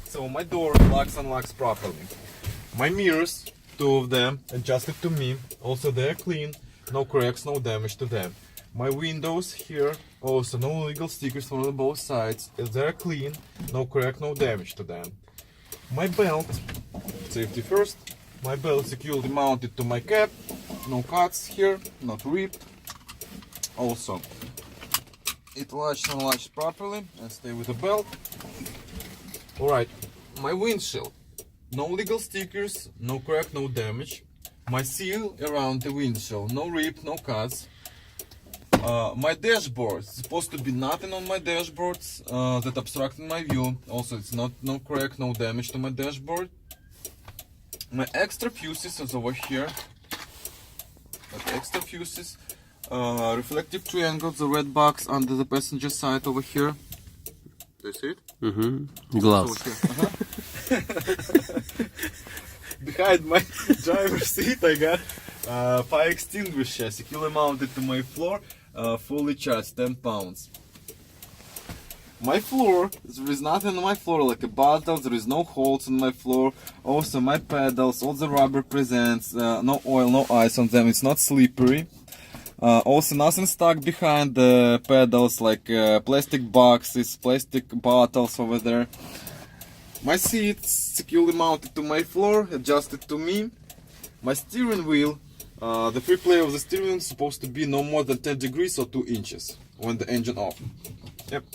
So my door locks and unlocks properly. My mirrors, 2 of them, adjusted to me. Also they're clean, no cracks, no damage to them. My windows here, also no illegal stickers on both sides. They're clean, no crack, no damage to them. My belt, safety first. My belt securely mounted to my cap. No cuts here, not ripped. Also, it latches and unlatches properly and stay with the belt. Alright, my windshield. No legal stickers, no crack, no damage. My seal around the windshield, no rip, no cuts. My dashboard, it's supposed to be nothing on my dashboards that obstructing my view. Also, it's no crack, no damage to my dashboard. My extra fuses is over here. Like extra fuses. Reflective triangle, the red box under the passenger side over here. Do you see it? Mm-hmm. Glass. Behind my driver's seat I got fire extinguisher securely mounted to my floor, fully charged, 10 pounds. My floor, there is nothing on my floor like a bottle, there is no holes on my floor. Also my pedals, all the rubber presents, no oil, no ice on them, it's not slippery. Also nothing stuck behind the pedals like plastic boxes, plastic bottles over there. My seats securely mounted to my floor, adjusted to me. My steering wheel, the free play of the steering wheel is supposed to be no more than 10 degrees or 2 inches when the engine off. Yep.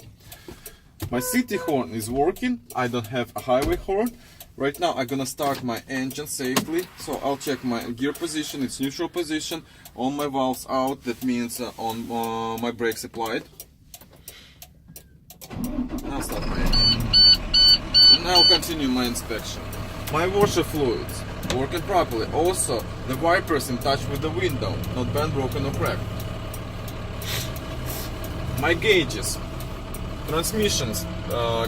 My city horn is working, I don't have a highway horn. Right now I'm gonna start my engine safely, so I'll check my gear position, it's neutral position, all my valves out, that means on my brakes applied. Now start my engine. And now continue my inspection. My washer fluids working properly, also the wipers in touch with the window, not bent, broken or cracked. My gauges. Transmissions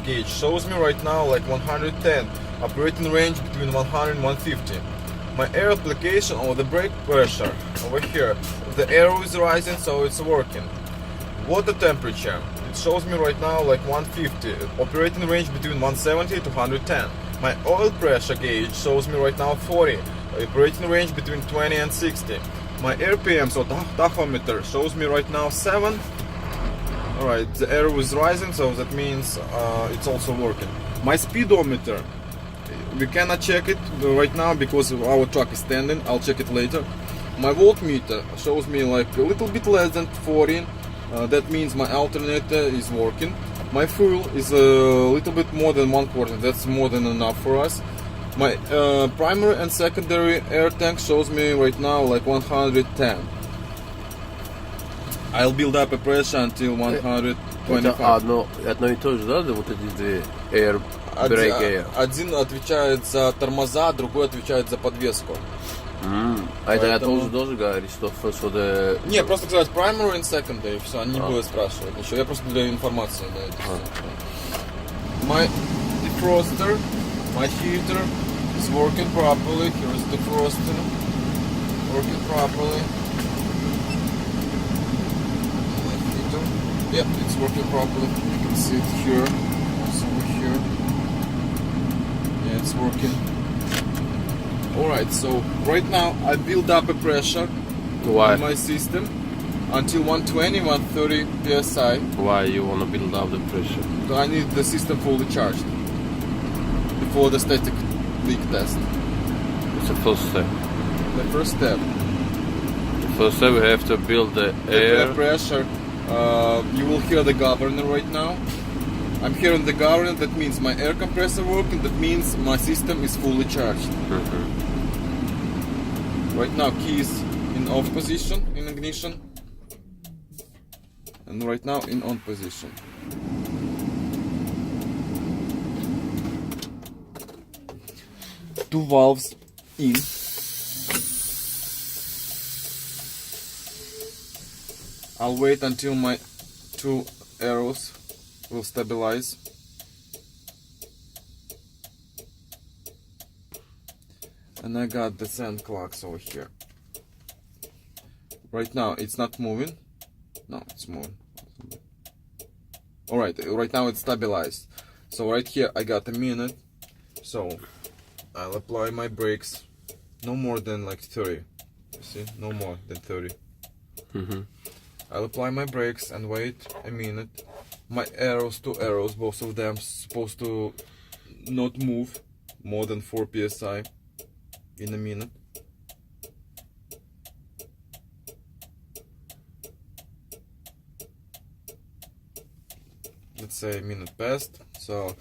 gauge shows me right now like 110, operating range between 100 and 150. My air application or the brake pressure over here, the arrow is rising, so it's working. Water temperature, it shows me right now like 150, operating range between 170 to 110. My oil pressure gauge shows me right now 40, operating range between 20 and 60. My RPM, so tachometer, shows me right now 7. Alright, the arrow is rising, so that means it's also working. My speedometer, we cannot check it right now because our truck is standing, I'll check it later. My voltmeter shows me like a little bit less than 40, that means my alternator is working. My fuel is a little bit more than 1/4, that's more than enough for us. My primary and secondary air tank shows me right now like 110. I'll build up a pressure until 125. Это одно и то же, да, вот эти две air, brake air? Один отвечает за тормоза, другой отвечает за подвеску. А это я тоже говорить, что for the... Не, просто сказать primary and secondary, все, они не будут спрашивать ничего, я просто для информации даю. My defroster, my heater is working properly, here is the defroster, working properly. Yep, it's working properly. You can see it here, also over here. Yeah, it's working. Alright, so right now I build up a pressure in my system until 120, 130 psi. Why you want to build up the pressure? I need the system fully charged before the static leak test. It's the first step. The first step. The first step we have to build the air. The pressure. You will hear the governor right now. I'm hearing the governor, that means my air compressor working, that means my system is fully charged. Right now key is in off position, in ignition, and right now in on position. Two valves in. I'll wait until my 2 arrows will stabilize. And I got the sand clocks over here. Right now it's not moving. No, it's moving. Alright, right now it's stabilized. So right here I got a minute. So I'll apply my brakes no more than like 30. You see, no more than 30. I'll apply my brakes and wait a minute. My arrows, two arrows, both of them supposed to not move more than 4 psi in a minute. Let's say a minute passed, so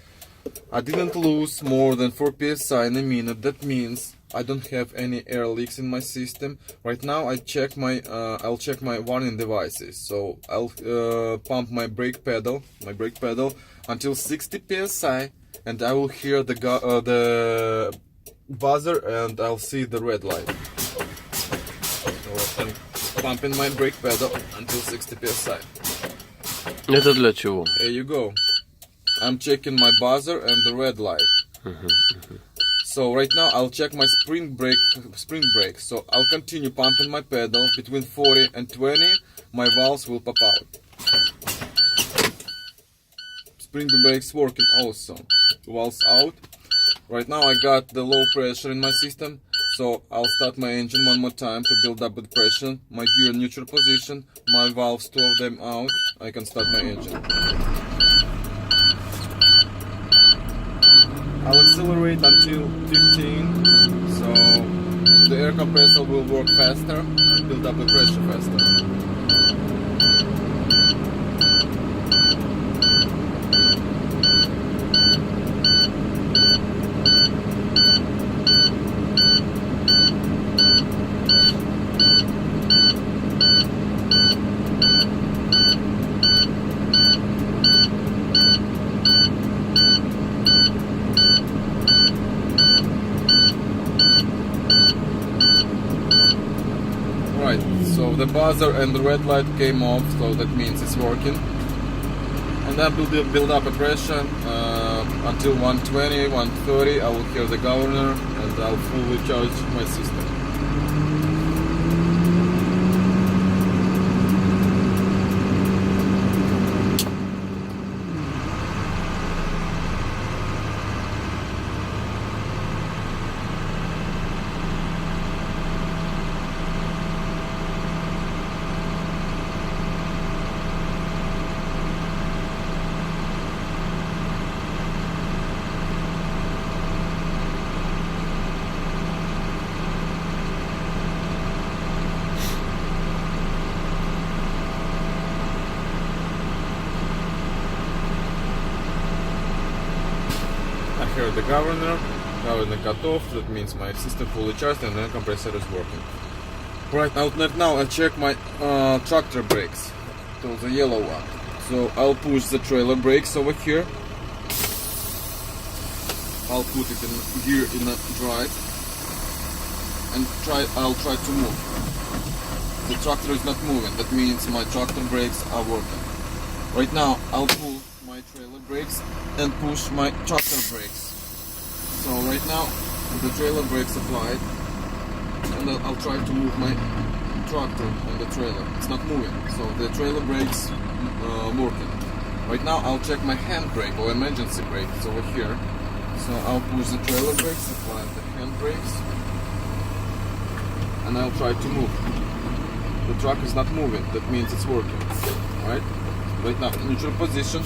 I didn't lose more than 4 psi in a minute. That means I don't have any air leaks in my system. Right now I'll check my warning devices. So I'll pump my brake pedal until 60 psi, and I will hear the buzzer, and I'll see the red light. So I'm pumping my brake pedal until 60 psi. Это для чего? There you go. I'm checking my buzzer and the red light. So right now I'll check my spring brake. So I'll continue pumping my pedal. Between 40 and 20, my valves will pop out. Spring brake's working also. Valves out. Right now I got the low pressure in my system, so I'll start my engine one more time to build up with pressure. My gear neutral position, my valves, 2 of them out. I can start my engine. I'll accelerate until 15, so the air compressor will work faster and build up the pressure faster. Right, so the buzzer and the red light came off, so that means it's working. And then we'll build up a pressure until 120, 130. I will hear the governor and I'll fully charge my system. I hear the governor cut off, that means my system fully charged and the compressor is working. Right now I check my tractor brakes, so the yellow one. So I'll push the trailer brakes over here. I'll put it in gear in a drive and I'll try to move. The tractor is not moving, that means my tractor brakes are working. Right now I'll pull my trailer brakes and push my tractor brakes. So right now the trailer brakes applied, and I'll try to move my tractor and the trailer. It's not moving, so the trailer brakes working. Right now I'll check my hand brake or emergency brake. It's over here. So I'll push the trailer brakes, apply the hand brakes, and I'll try to move. The truck is not moving, that means it's working. Right now neutral position.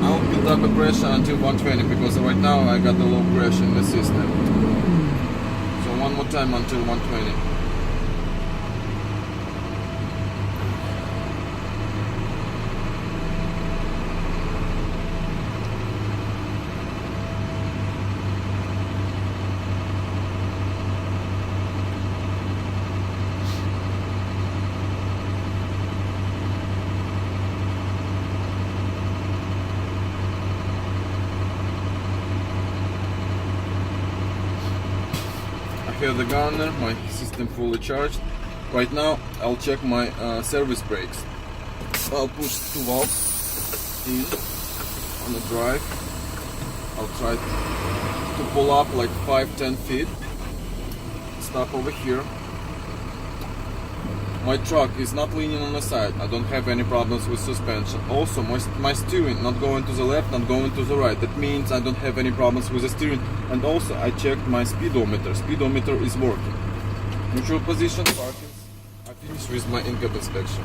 I'll build up a pressure until 120 because right now I got the low pressure in the system. So one more time until 120. Here the governor, my system fully charged. Right now I'll check my service brakes. I'll push 2 valves in on the drive. I'll try to pull up like 5-10 feet. Stop over here. My truck is not leaning on the side. I don't have any problems with suspension. Also, my steering not going to the left, not going to the right. That means I don't have any problems with the steering. And also, I checked my speedometer. Speedometer is working. Neutral position, parking. I finished with my Incab inspection.